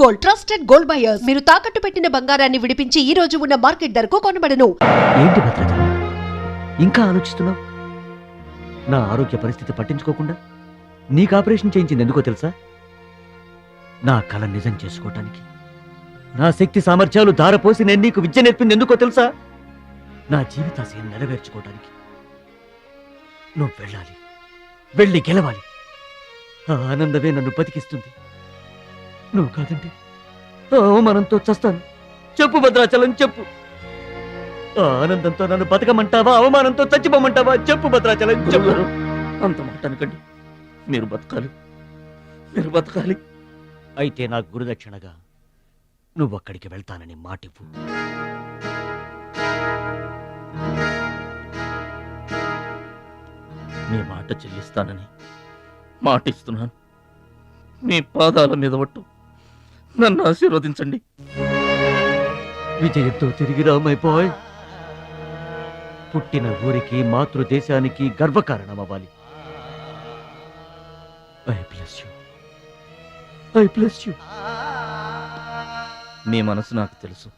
Gold, trusted gold buyers. మీరు తాకట్టు పెట్టిన బంగారాన్ని విడిపించి ఈ రోజు ఉన్న మార్కెట్ ధరకు కొనబడను. ఏంటి భద్రాచలం ఇంకా ఆలోచిస్తున్నావు? నా ఆరోగ్య పరిస్థితి పట్టించుకోకుండా నీకు ఆపరేషన్ చేయించింది ఎందుకో తెలుసా? నా కళ నిజం చేసుకోవటానికి. నా శక్తి సామర్థ్యాలు ధారపోసి నేను నీకు విద్య నేర్పింది ఎందుకో తెలుసా? నా జీవితాశయం నెరవేర్చుకోవటానికి. నువ్వు వెళ్ళాలి, వెళ్ళి గెలవాలి. ఆ ఆనందమే నన్ను బతికిస్తుంది. నువ్వు కాదండి, ఆ అవమానంతో చస్తాను. చెప్పు భద్రాచలం, చెప్పు. ఆ ఆనందంతో నన్ను బతకమంటావా, అవమానంతో చచ్చిపోమంటావా? చెప్పు భద్రాచలం, చెప్పు. అంత మాట అనకండి. మీరు బతకాలి, మీరు బతకాలి. అయితే నా గురుదక్షిణగా నువ్వు అక్కడికి వెళ్తానని మాటివ్వు. మీ మాట చెల్లిస్తానని మాటిస్తున్నాను. మీ పాదాల మీద ఒట్టు. నన్ను ఆశీర్వదించండి. విజయంతో తిరిగి రామైపోయ్. పుట్టిన ఊరికి, మాతృదేశానికి గర్వకారణమవ్వాలి. I bless you. I bless you. మీ మనసు నాకు తెలుసు.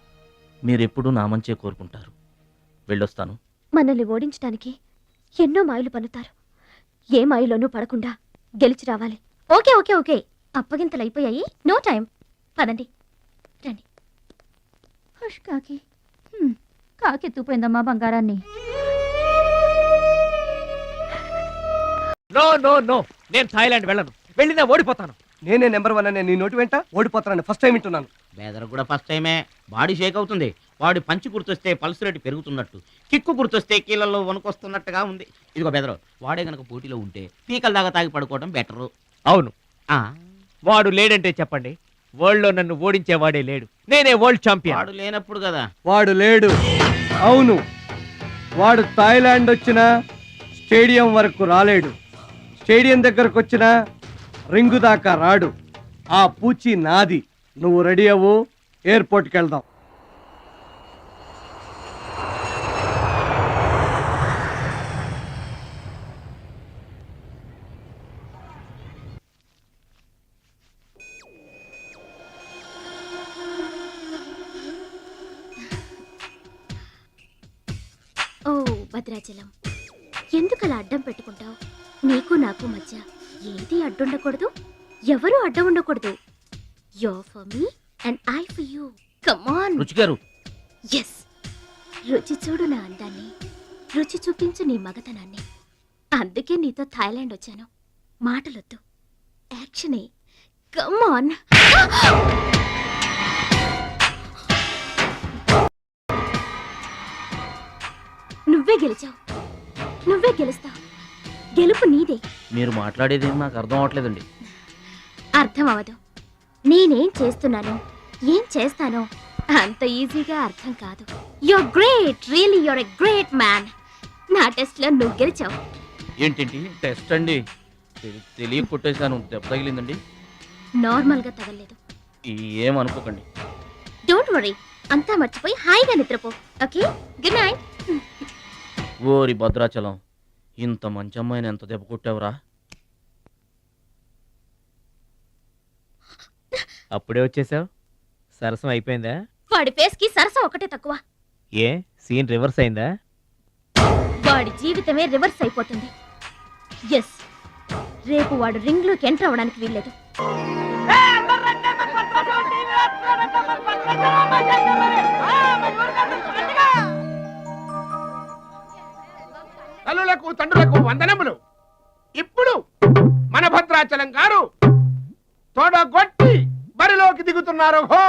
మీరెప్పుడూ నా మంచే కోరుకుంటారు. వెళ్ళొస్తాను. మనల్ని ఓడించడానికి ఎన్నో మాయలు పన్నుతారు. ఏ మాయలోనూ పడకుండా గెలిచి రావాలి. ఓకే ఓకే ఓకే, అప్పగింతలు అయిపోయాయి. No time. పదండి, రండి. హుష్ కాకి, కాకెత్తుపోయిందమ్మా బంగారాన్ని. నో నో నో, నేను థాయిలాండ్ వెళ్ళను. వెళ్ళినా ఓడిపోతాను. నేనే నెంబర్ 1 అనే నీ నోటి వెంట ఓడిపోతానని ఫస్ట్ టైం వింటున్నాను. బేదర్ కూడా ఫస్ట్ టైమే. బాడీ షేక్ అవుతుంది. వాడి పంచి గుర్తొస్తే పల్స్ రేటు పెరుగుతున్నట్టు, కిక్కు గుర్తొస్తే కీళ్ళల్లో వణుకొస్తున్నట్టుగా ఉంది. ఇదిగో బెదరు, వాడే గనక పోటీలో ఉంటే పీకల దాకా తాగి పడుకోవడం బెటరు. అవును, వాడు లేడంటే చెప్పండి. వరల్డ్ లో నన్ను ఓడించేవాడే లేడు. నేనే వరల్డ్ ఛాంపియన్. వాడు లేనప్పుడు కదా. వాడు లేడు. అవును, వాడు థాయిలాండ్ వచ్చినా స్టేడియం వరకు రాలేడు. స్టేడియం దగ్గరకు వచ్చినా రింగు దాకా రాడు. ఆ పూచి నాది. నువ్వు రెడీ అవ్వు, ఎయిర్పోర్ట్కి వెళ్దాం. ఓ భద్రాచలం, ఎందుకలా అడ్డం పెట్టుకుంటావు? నీకు నాకు మధ్య ఏది అడ్డుండకూడదు, ఎవరు అడ్డం ఉండకూడదు. You're for me and I for you. Come on. రుచి గారు. Yes. రుచి చూడు నా అందాన్ని, రుచి చూపించు నీ మగతనాన్ని. అందుకే నీతో థాయిలాండ్ వచ్చాను. మాటలొద్దు, యాక్షనే. Come on. నువ్వే గెలిచావు, నువ్వే గెలుస్తావు. గెలుపు నీదే. మీరు మాట్లాడేది నాకు అర్థం అవట్లేదండి. అర్థం అవదు. నేనేం చేస్తున్నానో, ఏం చేస్తానో అంత ఈజీగా అర్థం కాదు. You're great, really you're a great man. నా టెస్ట్ లో నువ్వు గెలిచావు. ఏంటండి టెస్ట్ అండి? తెలియ కొట్టేశాను. దెబ్బ తగిలిందండి. నార్మల్ గా తగలేదు. ఏమనుకోకండి. డోంట్ వరీ, అంతా మర్చిపోయి హాయిగా నిద్రపో. Okay, good night. ఓరి భద్రాచలం, ఇంత మంచి అమ్మాయిని ఎంత దెబ్బ కొట్టావురా? అప్పుడే వచ్చేసావు. సరసం అయిపోయిందా? వాడి ఫేస్ కి సరసం ఒకటే తక్కువ. ఏ సీన్ రివర్స్ అయిందా? వాడి జీవితమే రివర్స్ అయిపోతుంది. ఎస్, రేపు వాడు రింగ్ లోకి ఎంటర్ అవ్వడానికి వీల్లేదు. తల్లులకు తండ్రులకు వందనములు. ఇప్పుడు మన భద్రాచలం గారు తోడగొట్టి బరిలోకి దిగుతున్నారు. హో!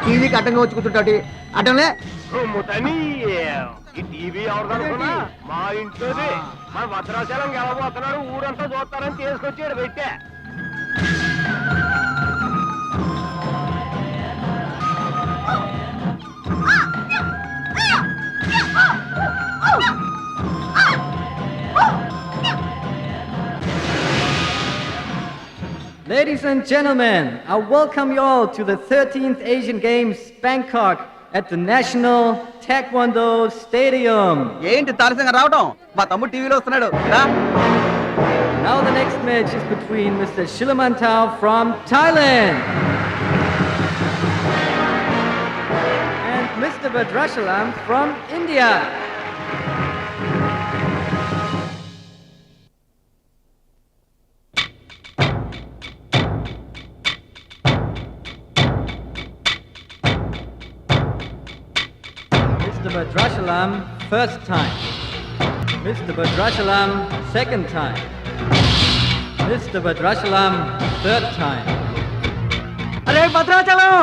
టీవీకి అడ్డంగా వచ్చి కూర్చుంటాడు. అడ్డంలే ఈ టీవీ ఎవరిదనుకున్నా మా ఇంట్లోనే. మన భద్రాచలం గెలబోతున్నాడు, ఊరంతా చూస్తారని తీసుకొచ్చి పెట్టా. Ladies and gentlemen, I welcome you all to the 13th Asian Games, Bangkok, at the National Taekwondo Stadium. ఏంటి తారసంగా రావడం మా తమ్ముడు టీవీలో వస్తున్నాడు రా. Now the next match is between Mr. Shilamantau from Thailand and Mr. Badrashalam from India. Mr. Badrashalam, first time. Mr. Badrashalam, second time. Mr. Badrashalam, third time. అరే భద్రాచలం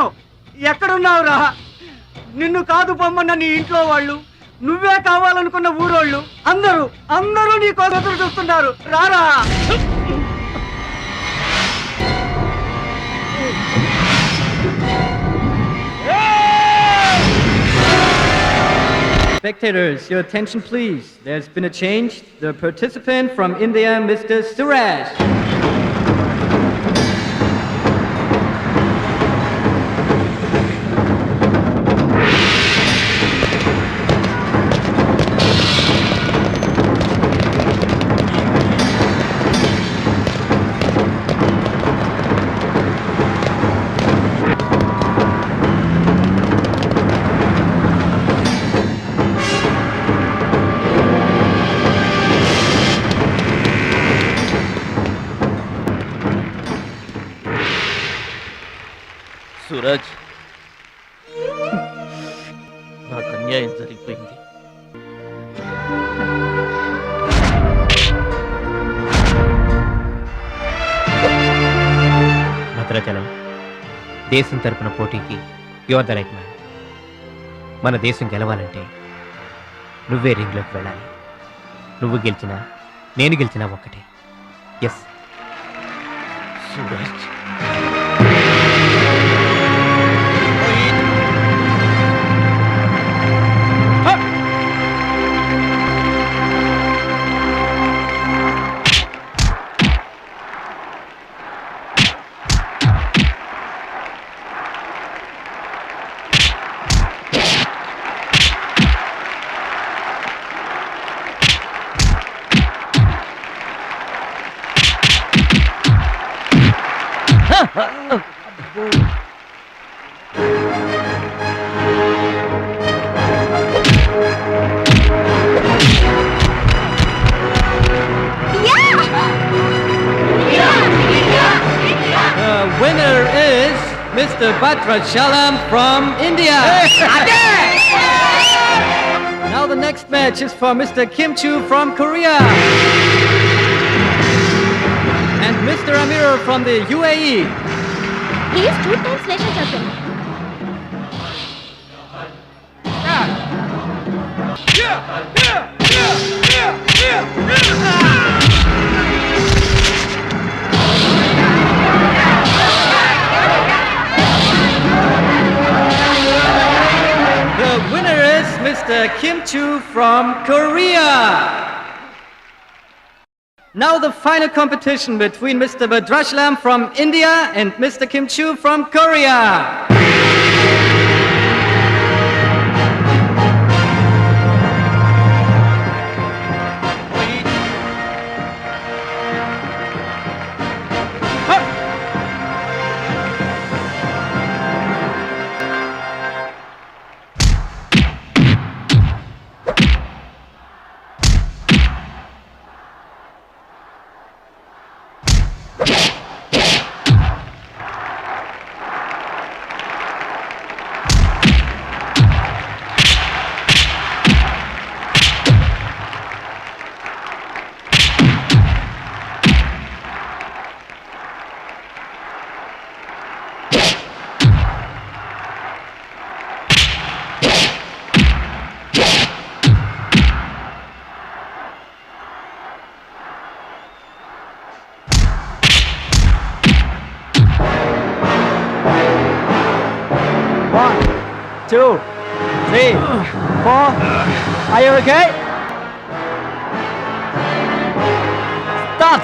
ఎక్కడున్నావురా? నిన్ను కాదు పొమ్మన్న నీ ఇంట్లో వాళ్ళు, నువ్వే కావాలనుకున్న ఊరోళ్ళు అందరూ నీ కోసం ఎదురు చూస్తున్నారు. రారా. Spectators, your attention please. There's been a change. The participant from India, Mr. Suraj. Suraj, నాకు అన్యాయం జరిగిపోయింది. భద్రాచలం, దేశం తరపున పోటీకి యువర్ ద రైట్ మ్యాన్. మన దేశం గెలవాలంటే నువ్వే రింగ్లోకి వెళ్ళాలి. నువ్వు గెలిచినా నేను గెలిచినా ఒక్కటే. Yes Suraj, The winner is Mr. Badrashalam from India. Now the next match is for Mr. Kim Chu from Korea and Mr. Amir from the UAE. He is 2 times national champion. The winner is Mr. Kim Chu from Korea. Now the final competition between Mr. Badrashalam from India and Mr. Kim Chu from Korea. Two, three, four. Are you okay? Start.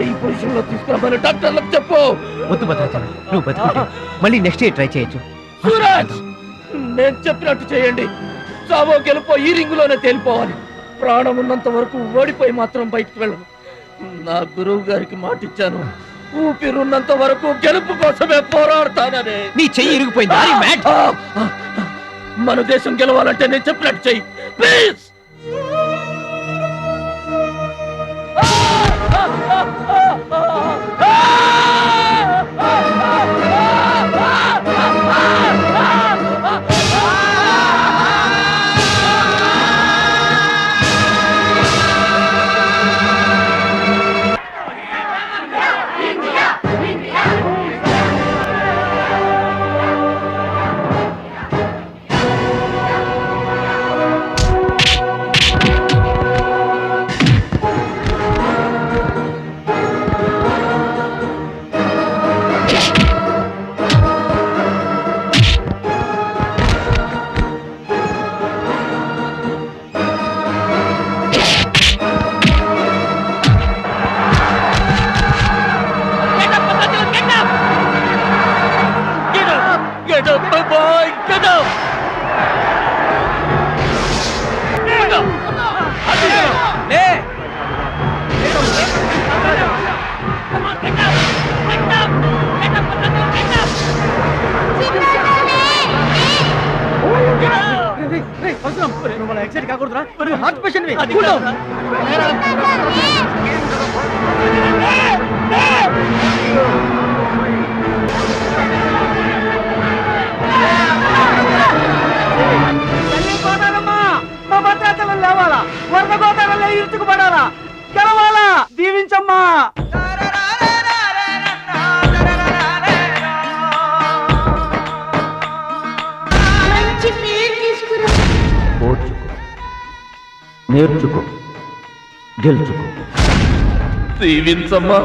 చెయ్యి position లో తీసుకురామని డాక్టర్లకు చెప్పు. వద్దు భద్రాచలం, నువ్వు బతుకుంటే మళ్ళీ next year try చేయొచ్చు. సూరజ్, నేను చెప్పినట్టు చేయండి. చావో గెలుపో ఈ రింగులోనే తేలిపోవాలి. ప్రాణం ఉన్నంత వరకు ఓడిపోయి మాత్రం బయటకు వెళ్ళను. నా గురువు గారికి మాటిచ్చాను, ఊపిరున్నంత వరకు గెలుపు కోసమే పోరాడతానని. నీ చెయ్యి ఇరిగిపోయింది. Are you mad? మన దేశం గెలవాలంటే నేను చెప్పినట్టు చెయ్యి please. Get up, my boy! Get up! Get up! లే ఎక్సైట్ కాకూడదురా, హార్ట్ పేషెంట్. మా భద్రాచలం లేవాలా, వరద గోదావరిలో ఇరుచుకుపడాలా, గెలవాలా, దీవించమ్మా. ఓర్చుకో, నేర్చుకో, గెలుచుకో, దీవించమ్మా.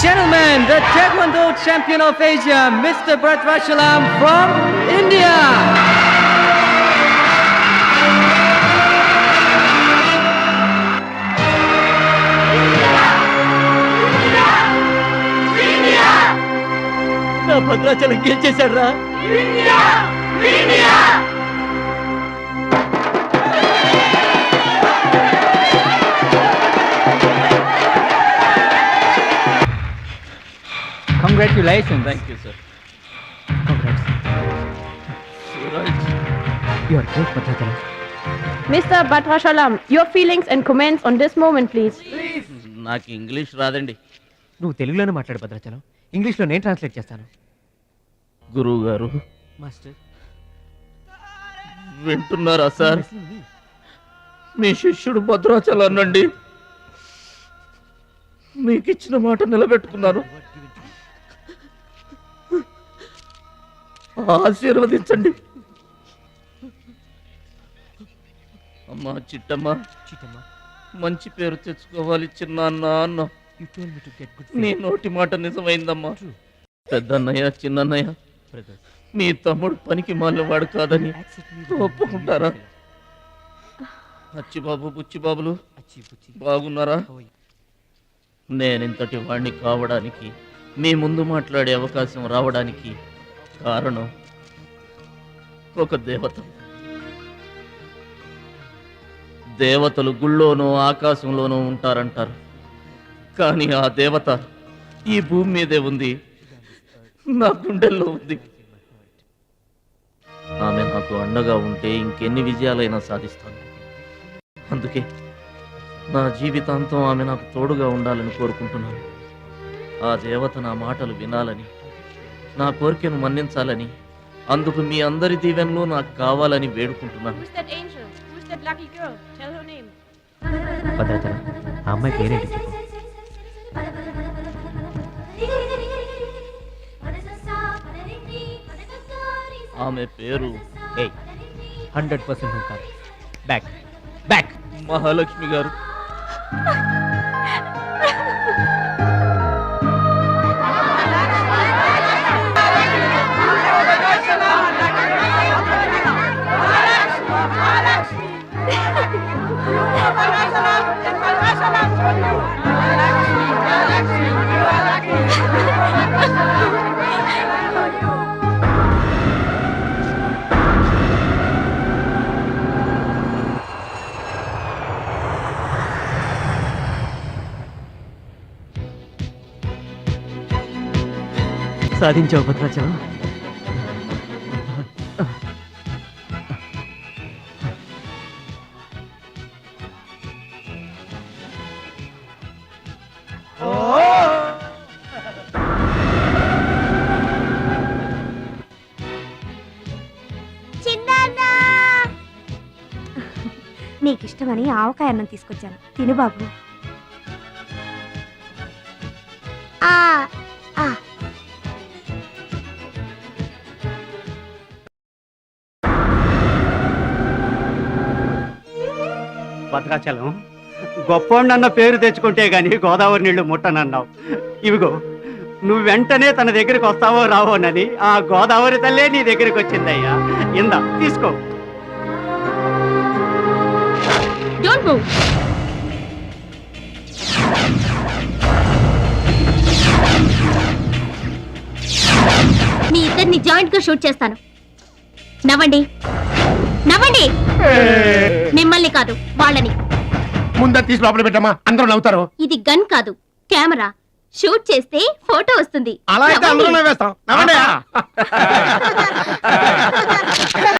Gentlemen, the Taekwondo champion of Asia, Mr. Bhadrachalam from India. నా భద్రాచలం గెలిచేశాడు రా. Congratulations. Thank you, sir. Congrats. Suraj, You are great, Bhadrachalam. Mr. Bhadrachalam, your feelings and comments on this moment, please. నాకు English రాదండి. నువ్వు తెలుగులోనే మాట్లాడు భద్రాచలం, ఇంగ్లీష్లో నేను ట్రాన్స్లేట్ చేస్తాను. గురువు గారు మాస్టర్, వింటున్నారా సార్? మీ శిష్యుడు భద్రాచలాన్నండి. మీకు ఇచ్చిన మాట నిలబెట్టుకున్నాను. ఆశీర్వదించండి. అమ్మా చిట్టమ్మ, మంచి పేరు తెచ్చుకోవాలి చిన్న అన్న. నీ నోటి మాట నిజమైందమ్మా. పెద్దన్నయ్య, చిన్నన్నయ్య, మీ తమ్ముడు పనికి మాలినవాడు కాదని ఒప్పుకుంటారా? అచ్చిబాబు బుచ్చిబాబులు బాగున్నారా? నేనింతటి వాణ్ణి కావడానికి, మీ ముందు మాట్లాడే అవకాశం రావడానికి కారణం ఒక దేవత. దేవతలు గుళ్ళోనూ ఆకాశంలోనూ ఉంటారంటారు, కానీ ఆ దేవత ఈ భూమి మీదే ఉంది, నా గుండెల్లో ఉంది. ఆమె నాకు అండగా ఉంటే ఇంకెన్ని విజయాలైనా సాధిస్తాను. అందుకే నా జీవితాంతం ఆమె నాకు తోడుగా ఉండాలని కోరుకుంటున్నాను. ఆ దేవత నా మాటలు వినాలని, నా కోరికను మన్నించాలని, అందుకు మీ అందరి దీవెనలు నాకు కావాలని వేడుకుంటున్నాను. Who's that angel? Who's that lucky girl? Tell her name. Bhadrachalam, ఆ అమ్మాయి పేరేంటి చెప్పు. ఆమె పేరు 100% నువ్వు కాదు. Back back. మహాలక్ష్మి గారు. సాధించావు భద్రాచలం. నీకిష్టమని ఆవకాయ అన్నం తీసుకొచ్చాను, తిను బాబు. భద్రాచలం, గొప్పోండన్న పేరు తెచ్చుకుంటే గాని గోదావరి నీళ్లు ముట్టనన్నావు. ఇవిగో, నువ్వు వెంటనే తన దగ్గరికి వస్తావో రావోనని ఆ గోదావరి తల్లే నీ దగ్గరికి వచ్చిందయ్యా. ఇందా తీసుకో. Don't move. మీ ఇద్దరిని జాయింట్ గా షూట్ చేస్తాను. నవ్వండి, నవ్వండి. మిమ్మల్ని కాదు, వాళ్ళని. ముందా తీసి లోపల పెట్టమ్మా, అందరూ నవ్వుతారు. ఇది గన్ కాదు, కెమెరా. షూట్ చేస్తే ఫోటో వస్తుంది. అలా అయితే అందరూ నవ్వేస్తాం. నవ్వండి.